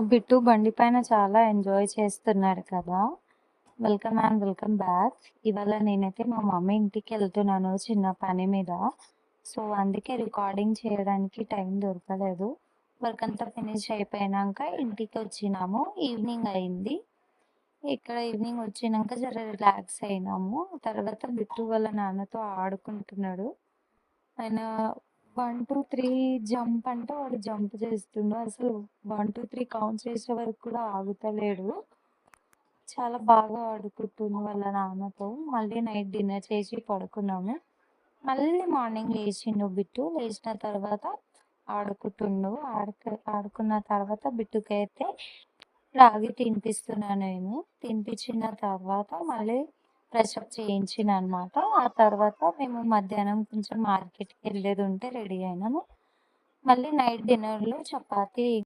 Bit బండి పైన చాలా ఎంజాయ్ చేస్తున్నాడు కదా! Welcome and welcome back. ఇవాళ నేనైతే మా మమ్మీ ఇంటికెళ్తున్నాను చిన్న పని మీద. సో, అందుకే రికార్డింగ్ చేయడానికి టైం దొరకలేదు. వర్క్ అంతా ఫినిష్ అయిపోయినాక ఇంటికొచ్చినాము. ఈవినింగ్ అయింది. ఇక్కడ ఈవినింగ్ వచ్చినంక జర రిలాక్స్ అయినాము. తర్వాత బిట్టు వాళ్ళ నాన్నతో ఆడుకుంటున్నాడు. ఆయన 1, 2, 3 జంప్ అంటే వాడు జంప్ చేస్తుండు. అసలు 1, 2, 3 కౌంట్ చేసే వరకు కూడా ఆగుతలేడు. చాలా బాగా ఆడుకుంటుండు వాళ్ళ నాన్నతో. మళ్ళీ నైట్ డిన్నర్ చేసి పడుకున్నాము. మళ్ళీ మార్నింగ్ లేచిండు బిట్టు. లేచిన తర్వాత ఆడుకుంటుండు. ఆడుకున్న తర్వాత బిట్టుకైతే రాగి తినిపిస్తున్నా నేను. తినిపించిన తర్వాత మళ్ళీ ఫ్రెషప్ చేయించిననమాట. ఆ తర్వాత మేము మధ్యాహ్నం కొంచెం మార్కెట్‌కెళ్ళేదుంటే రెడీ అయినాము. మళ్ళీ నైట్ డిన్నర్‌లో చపాతీ